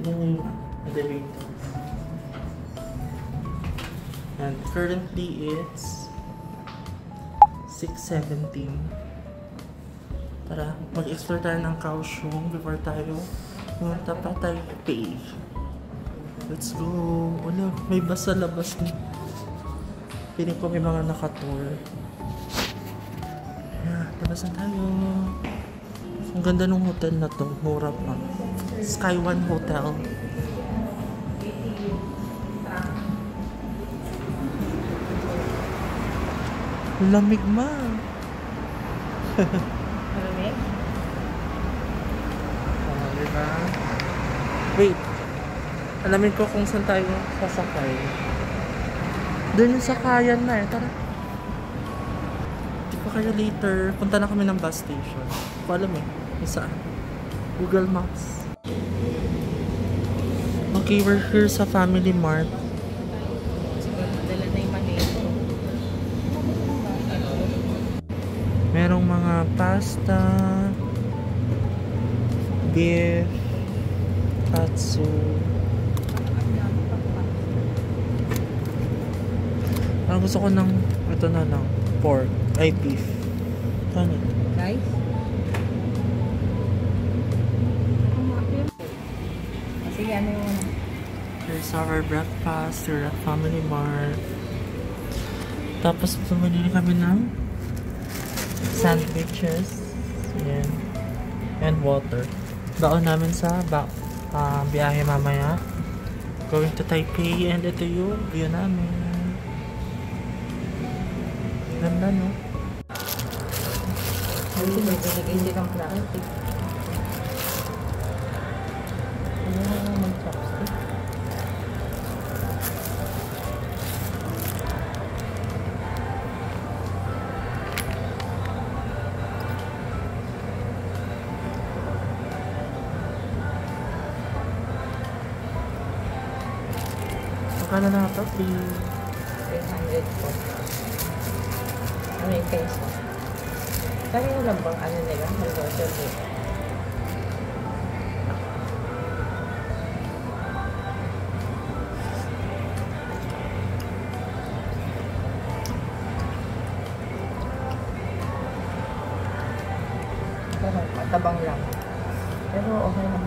Yan yung elevators. And currently it's 6:17. Tara, mag-explore tayo ng Kaohsiung before tayo pumunta pa Taipei. Let's go! Wala, may bus sa labas ni. Piling ko may mga nakatour. Yeah, labas na tayo. Ang ganda ng hotel na to. Mura pa. Sky One Hotel. Lamig ma. Malamig? Oh, diba? Wait. Alamin ko kung saan tayo sasakay. Doon yung sakayan na eh. Tara. Di pa kayo later. Punta na kami ng bus station. Hindi ko alam eh. Kung saan. Google Maps. Okay, we're here sa Family Mart. Dala na yung manito. Merong mga pasta, beef, katsu. Parang gusto ko ng, ito na lang, pork, ay beef. Ano? Guys? Sige, ano yung... Here's our breakfast, here at Family Mart. Tapos bumili kami ng sandwiches. Ayan. And water. Baon namin sa biyahe mamaya. Going to Taipei, and ito yung view namin. Ganda, no? Hindi, may binigay silang plastic. Ano na mag-chopstick? Magkano na ito, please? 300 po. Ano yung peso? Kaya yung lang bang ano nila? Halo-halo nila. Matabang lang. Pero okay lang.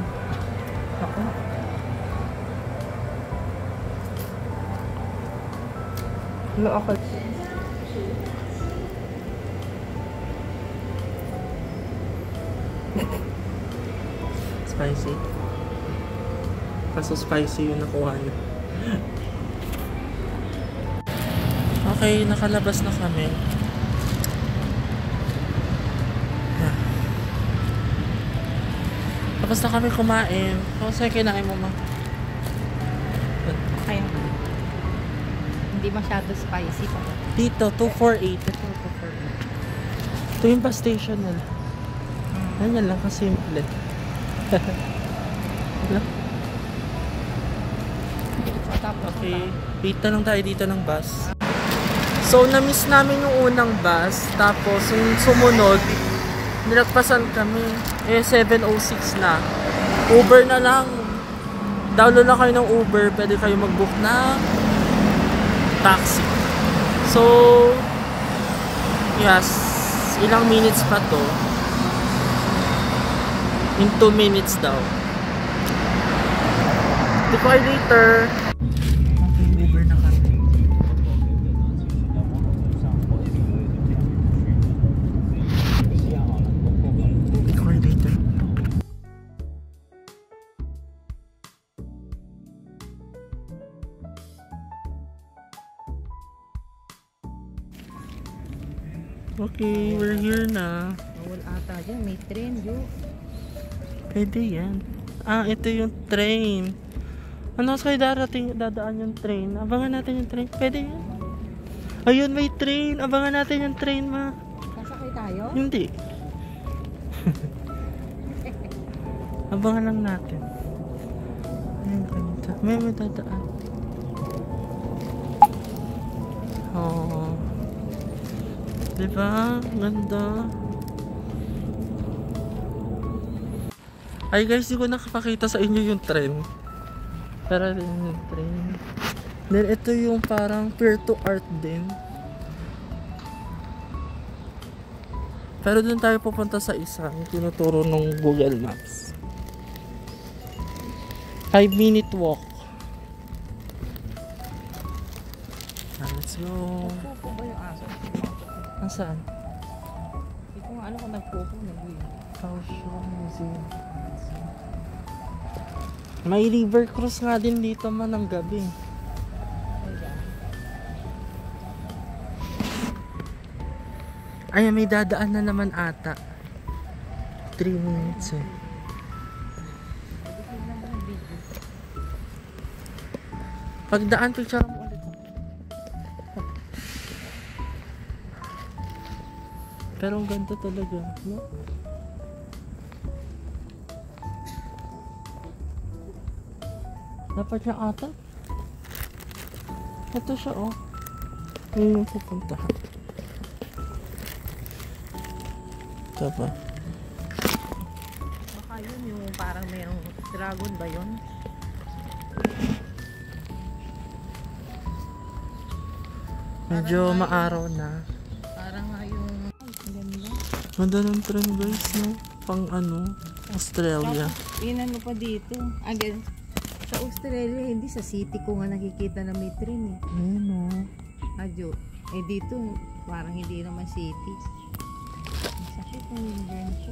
Ako. Hello, ako. Spicy. Kaso spicy yung nakuha niyo. Okay, nakalabas na kami. Tapos na kami kumain. Kung sa'yo kinain mo ma? Kaya hindi masyado spicy pa. Dito, 248. Ito, 248. Ito yung bus station nila. Yan lang kasimple. Okay, wait na lang tayo dito ng bus. So, na-miss namin yung unang bus. Tapos, yung sumunod, nilagpasan kami. 7:06 na. Uber na lang. Download na kayo ng Uber. Pwede kayo mag-book na taxi. So, yes. Ilang minutes pa to? In 2 minutes daw. Di ko kayo later. Okay, Uber na kami. Di ko kayo later. Okay, we're here na. Bawal ata dyan. May train, yo. Pwede yan. Ah, ito yung train. Ano kayo dadaan yung train? Abangan natin yung train. Pwede yan. Ayun, may train. Abangan natin yung train, ma. Sasakay tayo? Hindi. Abangan lang natin. Ayun, ganito. May dadaan. Oh. Diba? Ganda. Ay guys, di ko nakapakita sa inyo yung train. Pero rin yung train. Then ito yung parang peer to art din. Pero dun tayo pupunta sa isa, yung tinuturo ng Google Maps. 5-minute walk. Let's go. Nagpupo ba yung aso? Nasaan? Hindi ko nga alam kung nagpupo. Kaohsiung Museum. May river cruise nga din dito man ng gabi. Ay, may dadaan na naman ata. 3 minutes eh. Pagdaan, picture mo ulit. Pero ang ganda talaga, no? Dapat niya ata. Ito siya, oh. Ngayon yung pupuntahan. Ito ba? Baka yun yung parang mayroong dragon ba yun? Medyo maaraw na. Parang nga yung... Ang ganda. Ganda ng train guys, no? Pang ano, Australia. Inano pa dito. Again, sa Australia, hindi sa city ko nga nakikita na may train eh. Ayun, no? Adyo. Eh dito, parang hindi naman city. Ang sakit ng invento.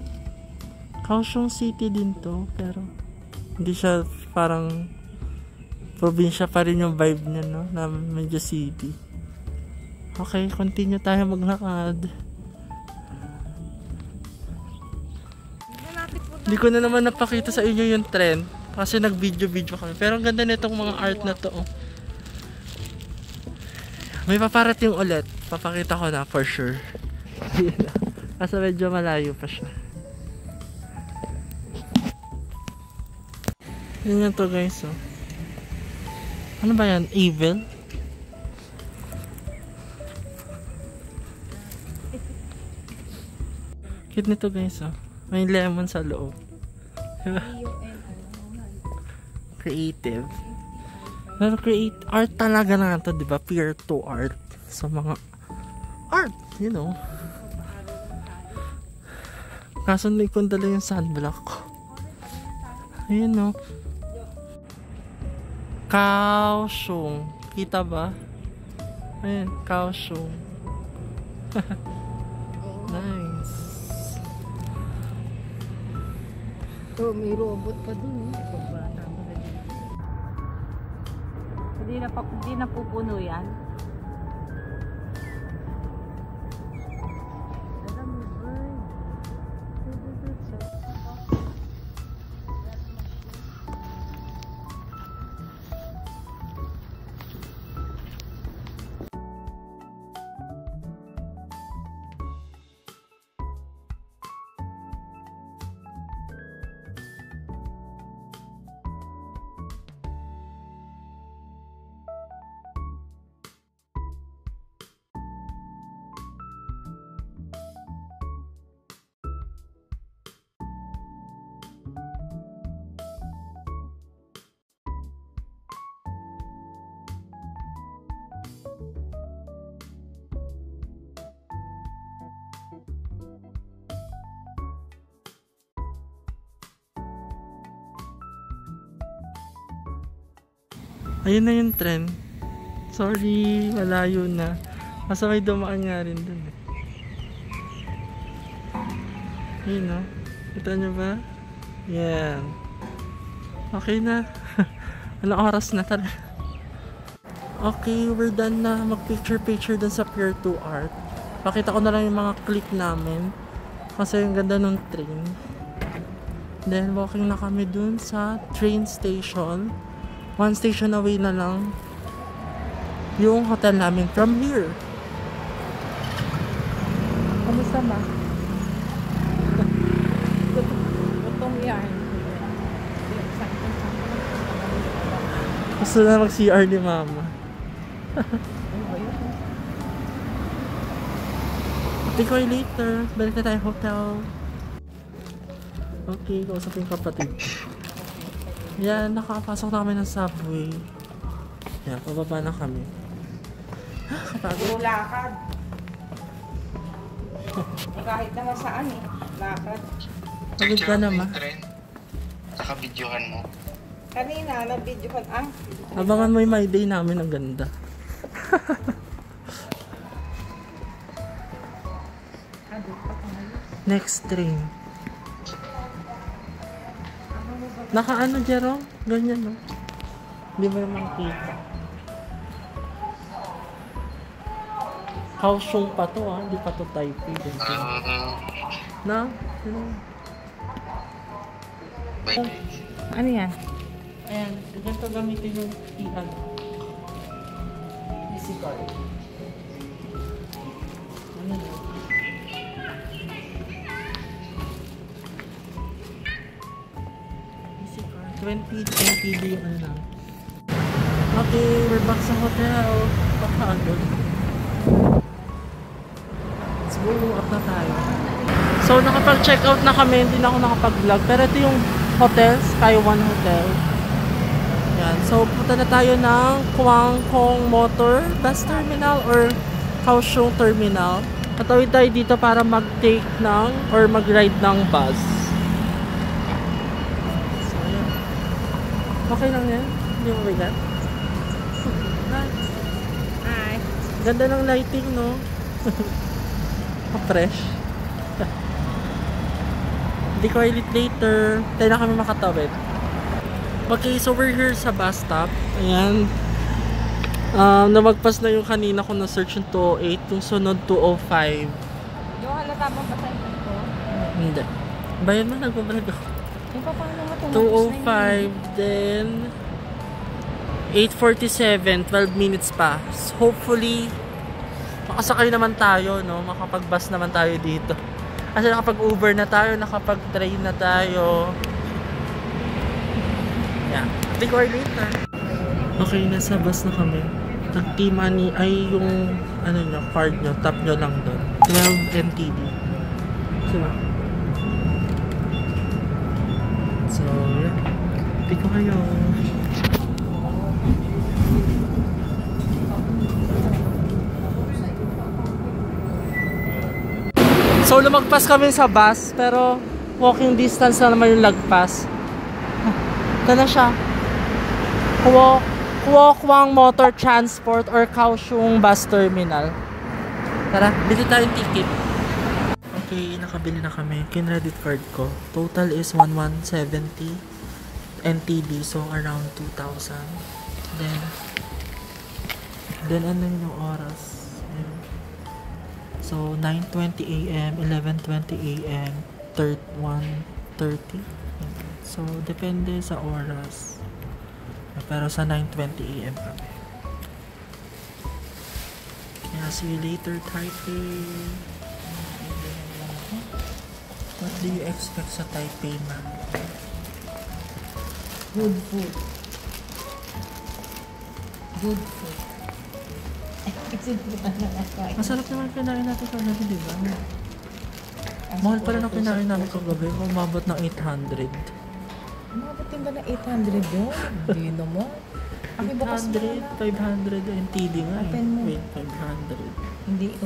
Kaohsiung City din to, pero hindi siya parang probinsya pa rin yung vibe niya, no? Na medyo city. Okay, continue tayo maglakad. Hindi ko na naman napakita sa inyo yung trend kasi nag-video kami. Pero ang ganda nitong mga art na to. Oh. May paparating ulit. Papakita ko na for sure. Kasi medyo malayo pa siya. Yun yan to guys. Oh. Ano ba yan? Evil? Cute nito guys. Oh. May lemon sa loob. Diba? Creative. Pero art talaga na to, diba? Peer to art. So mga art, you know. Kaso hindi ko dala yung sunblock ko. Ayun, no. Kaohsiung. Kita ba? Ayun, Kaohsiung. Nice. So, may robot pa dun eh. Pagbata mo na dito. Hindi na pupuno yan. Ayun na yung trend. Sorry, malayo na. Kasi may dumaan nga rin dun eh. Ayun, no? Kita nyo ba? Yan. Okay na. Anong oras na talaga? Okay, we're done na mag-picture dun sa Pier 2 Art. Pakita ko na lang yung mga clip namin. Kasi yung ganda ng train. Then, walking na kami dun sa train station. 1 station away na lang yung hotel namin from here. Kamusta ba? Butong yarn. Gusto na mag-CR ni mama. Think ko later. Balik na tayo hotel. Okay, kausapin kapatid. Yan, nakapasok na kami ng subway. Yan, pababa na kami. Puro lakad. Kahit naman saan eh. Lakad. Pagod ka naman. Naka-videohan mo. Kanina, nag-video ko. Abangan mo yung my day namin, ang ganda. Next train. Naka-ano, Jerome? Ganyan, no? Hindi mo naman kita. Kaohsiung pa to, ah. Hindi pa to Taipei. Na? Ano yan? Ayan, ganito gamitin yung i-ano. Easy card. Ano na? Easy card. 20 TD yung ano lang. Okay, we're back sa hotel. Pakagod. Let's go, up na tayo. So, nakapag-check out na kami. Hindi na ako nakapag-vlog. Pero ito yung hotel, Sky One Hotel. Yan. So, punta na tayo ng Kwangkong Motor Bus Terminal or Kaohsiung Terminal. Tatawid tayo dito para mag-take ng or mag-ride ng bus. So, yan. Okay lang yan? Hindi mo bigat? Hi. Hi. Ganda ng lighting, no? Fresh. Hindi ko edit later. Tayo na kami makatawid. Okay, so we're here sa bus stop. Ayan. Namagpas na yung kanina ko na search yung 208. Yung sunod 205. Yung halata mo ba sa'yo ko? Hindi. Bayan mo, nagbabalag ako. Yung pa paano mo 205. Then 8:47. 12 minutes pa. So, hopefully makasakay naman tayo, no? Makapag-bus naman tayo dito. Kasi nakapag-Uber na tayo, nakapag-train na tayo. Yeah. Record later. Okay, nasa bus na kami. Nag-T-money ay yung ano nyo, card nyo, tap nyo lang doon. 12 NTD. So, yeah. Hindi ko kayo. So, lumagpas kami sa bus, pero walking distance na naman yung lagpas. Ito na siya. Kwangkwang Motor Transport or Kaohsiung Bus Terminal. Tara, bili tayong ticket. Okay, nakabili na kami. Kinredit card ko. Total is 1170 NTD, so around 2,000. Then ano yung oras? So, 9:20 AM, 11:20 AM, 1:30. So, depende sa oras. Pero sa 9:20 AM kami. Kaya, see you later, Taipei. What do you expect sa Taipei, man? Good food. Good food. Masarap naman kinain natin kagabi, di ba? Mahal pala na kinain namin kagabi. Umabot ng 800. Umabot din ba na 800 yun? Hindi naman. 800, 500 NTD nga eh. Open mo. Wait, 500. Hindi ko.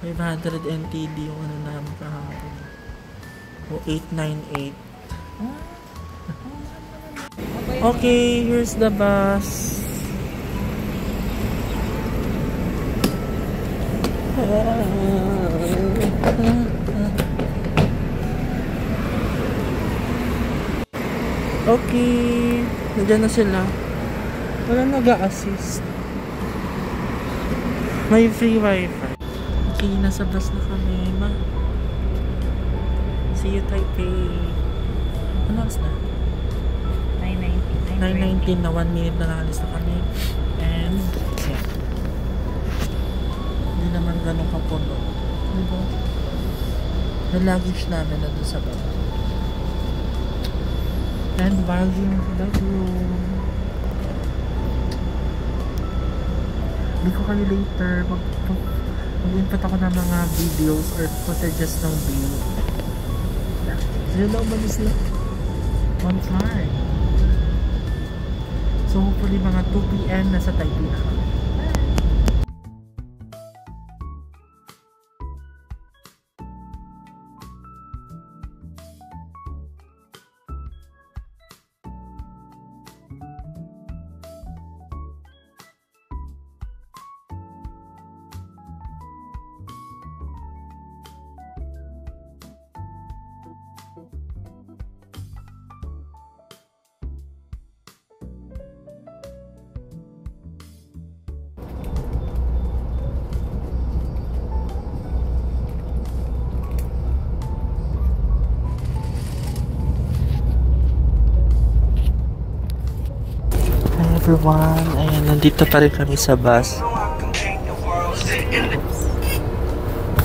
500 NTD yung ano namin kahapon. O 898. Okay, here's the bus. Okay, nandiyan na sila. Wala nag-a-assist. May free wifi. Okay, nasa bus na kami, ma. See you, Taipei. Ano oras na? 9:19 na, 1 minute na nakalis na kami. And, yeah. Hindi naman ganun kapuno. Diba? Yung luggage namin na doon sa baba. And volume the room. Hindi ko kayo later mag-input ako ng mga videos or footages ng view. Sila na umalis na. One time. So hopefully mga 2 PM nasa Taipei na kami. Everyone, ayan, nandito pa rin kami sa bus.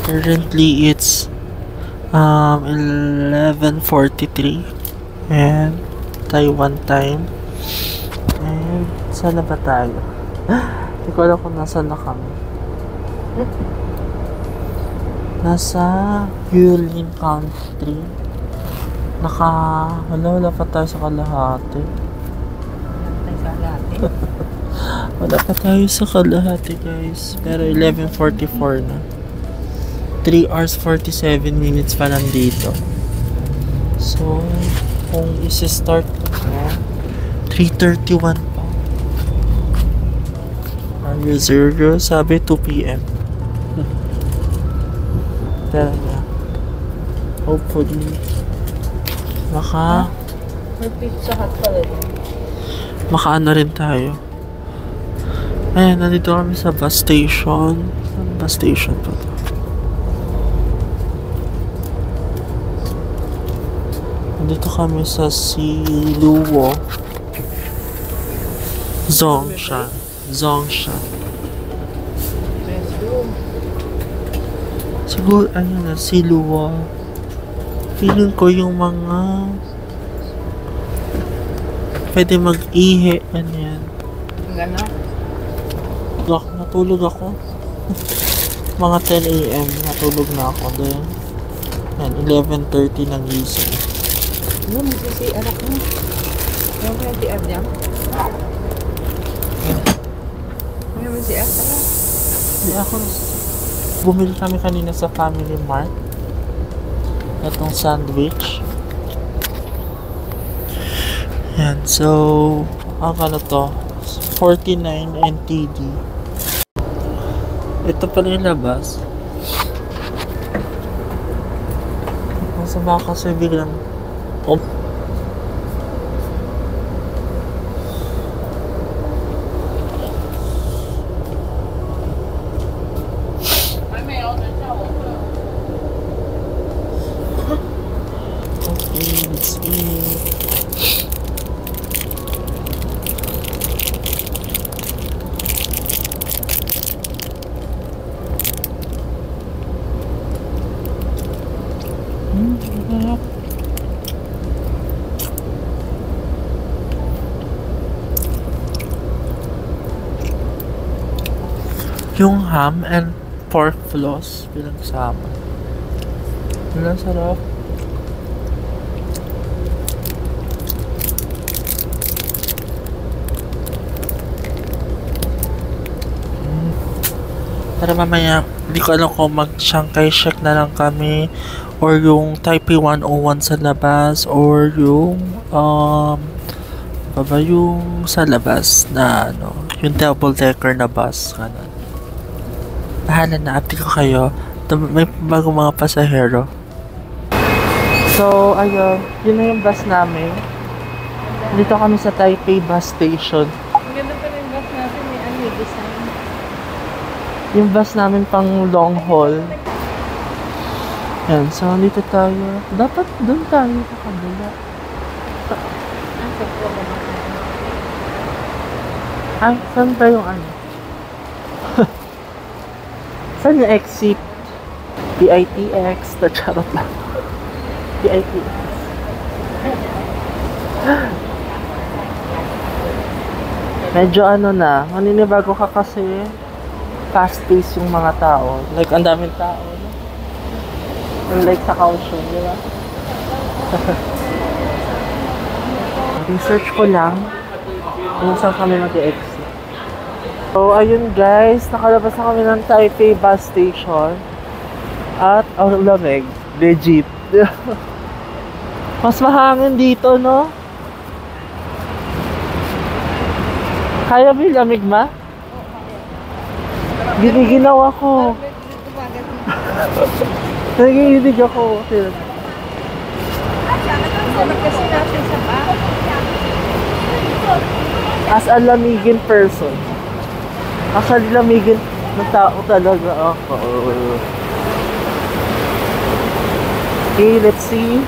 Currently, it's 11:43 and Taiwan time. And saan na ba tayo? Hindi ko alam kung nasaan na kami. Nasa Yulin Country. Wala pa tayo sa kalahati. Wala pa tayo sa kalahati, guys. Pero 11:44 na. 3 hours 47 minutes pa lang dito. So, kung isi-start ko, 3:31 pa. Are you serious? Sabi 2 PM. Pero yeah. Hopefully, May Pizza Hut pala din. makaano rin tayo. Ayan, nandito kami sa bus station. Saan bus station pa to? Nandito kami sa Siluwo Zongshan. Siguro, ayun na, Siluwo. Feeling ko yung mga pwede mag-ihi, ganyan. Gano'n? Natulog ako. Mga 10 AM, natulog na ako din. Yan, 11:30 nang gising. Ano, mag-CR ako. Ano may CR niya? Ano may CR? Tara. Hindi ako. Bumili kami kanina sa Family Mart. Itong sandwich. Yan, so, ang ano to, 49 NTD. Ito pala yung labas. Masama kasi biglang okay, let's eat. Yung ham and pork floss bilang sama. Wala, sarap. Para mamaya, hindi ko alam kung mag-Shanghai Shek na lang kami or yung Taipei 101 sa labas or yung yung sa labas na ano, yung double decker na bus, ganun. Bahala na, update ko kayo. May bagong mga pasahero. So, ayun, yun na yung bus namin. Dito kami sa Taipei bus station. Ang ganda pa rin bus natin, may ano yung design. Yung bus namin pang long haul. Yan, so dito tayo. Dapat doon tayo sa kabila. Ay, saan ba yung ano? Saan yung exit? PITX, na charot lang. PITX. Medyo ano na, maninibago ka kasi fast-paced yung mga tao. Like, ang daming tao. No? Like sa Kaohsiung, di ba? Research ko lang. kung saan kami mag-exit. So, ayun guys, nakalabas na kami ng Taipei bus station. At, ang lamig. Legit. Mas mahangin dito, no? Kaya mo yung lamig, ma? Giniginaw ako. Nagiginig ako. As a lamigin person. Actually, lamigin ng tao talaga ako. Okay, let's see.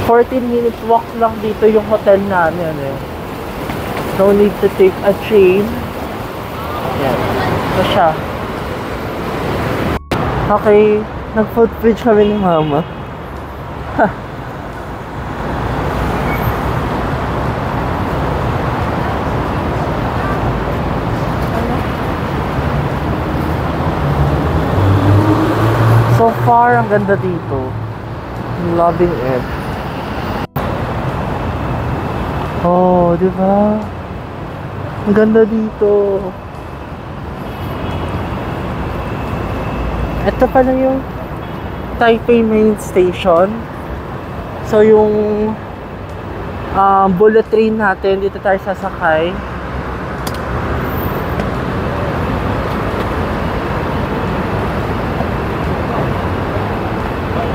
14 minutes walk lang dito yung hotel namin eh. No need to take a train. Yan. Ito siya. Okay, nag-food bridge kami ni mama. So far, ang ganda dito. I'm loving it. Oh, di ba? Ang ganda dito. Ito pala yung Taipei Main Station. So yung bullet train natin, dito tayo sasakay.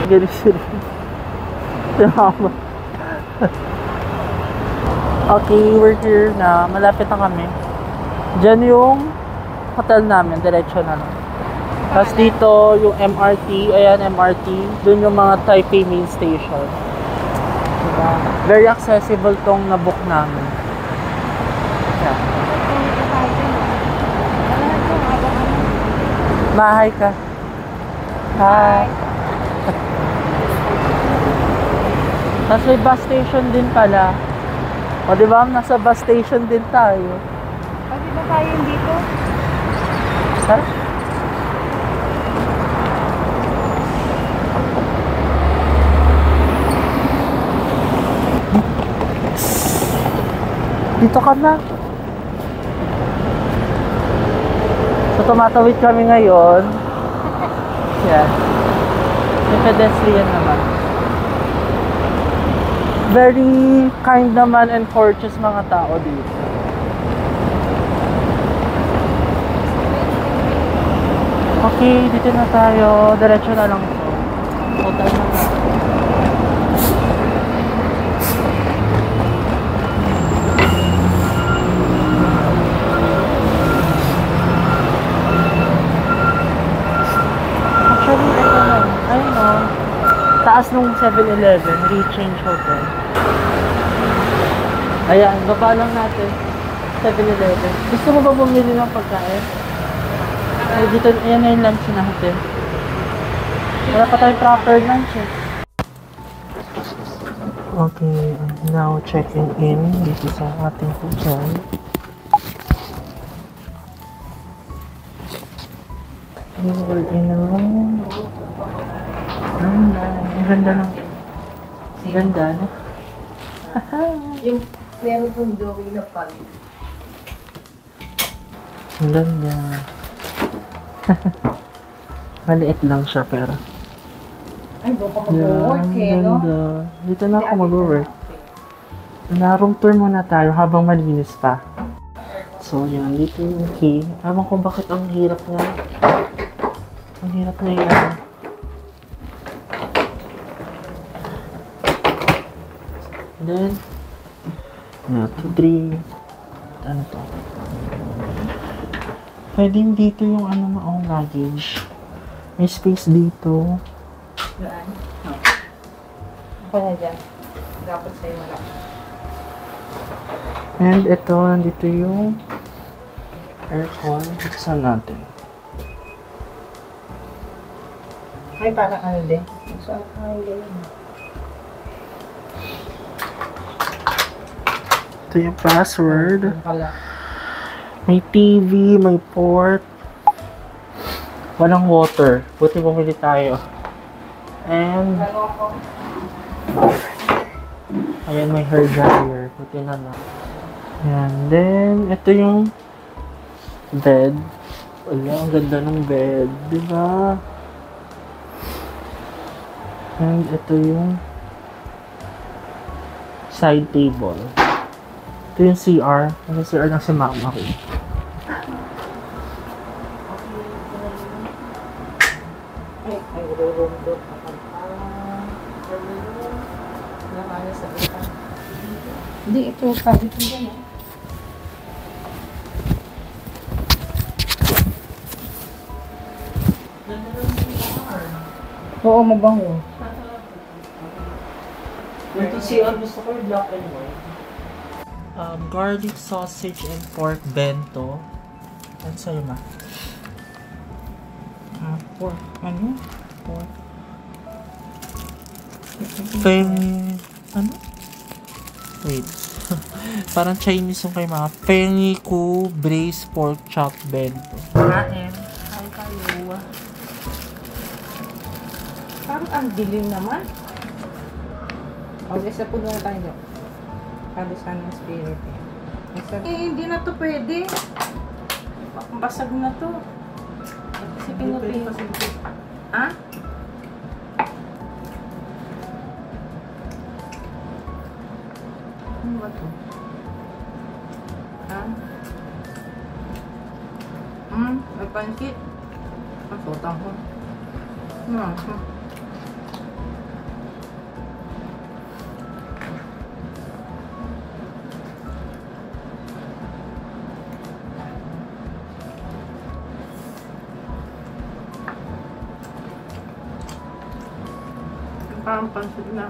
Galing sila. Okay, we're here na. Malapit na kami. Diyan yung hotel namin. Diretso na lang. Tapos dito yung MRT. Ayan, MRT. Doon yung mga Taipei Main Station. Diba? Very accessible tong nabook namin. Yeah. Mahay ka. Hi. Tapos may bus station din pala. O diba, nasa bus station din tayo. Pwede ba tayo dito? Ha? Dito ka na. So tumatawid kami ngayon. Yan. May pedestrian naman. Very kind naman and courteous mga tao dito. Okay, dito na tayo. Diretso na lang ito. Hotel na natin. Actually, ito na. Ayun o. Taas nung 7-Eleven. Rechange Hotel. Ayan, baba lang natin. 7-Eleven. Gusto mo ba bumili ng pagkain? Ay, dito, ayan na yung lunch natin. Wala pa tayong proper lunch eh. Okay, I'm now checking in dito sa ating hotel. We're in a room. Ang ganda lang. Ang ganda, no? Yung meron pong dory na pag. Ang ganda. Maliit lang siya pero. Ay, doon ka mag-work eh, no? Ganda. Dito na ako mag-work. Na-room tour muna tayo habang malinis pa. So, yan. Dito yung key. Ewan ko bakit ang hirap nga. Ang hirap na yan. Then, 2, 3. Ano to? Pwedeng dito yung ano maong luggage. May space dito. Saan? Ako na dyan. Dapat sa'yo wala. And ito, nandito yung aircon. Buksan natin. Ay, parang ano din. Saan ka din? Ito yung password. Pala. May TV, may port. Walang water. Buti bumili tayo. And ayan, may hair dryer. Buti na lang. Yan. Then, ito yung bed. Wala, ang ganda ng bed. Diba? And ito yung side table. Ito yung CR. Ang CR lang si mama ko. Ay, room doon. Hindi, ito sabi ko dyan. Oo, mabango. Ito CR gusto ko yung black and white. Garlic sausage and pork bento. Ano sa'yo ma? Pork. Ano? Pork. Ano? Wait. Parang Chinese yung kay mga Penghiku braised pork chop bento. Kain. Ay, kayo. Parang ang dilim naman. Okay, sa puno na tayo. Sabi sana ng spirit eh. Hindi na to pwede. Basag na to. Kasi pinapin. Ha? Ano ba to? Ha? May pansit. Masutang ko. Parang pansit na.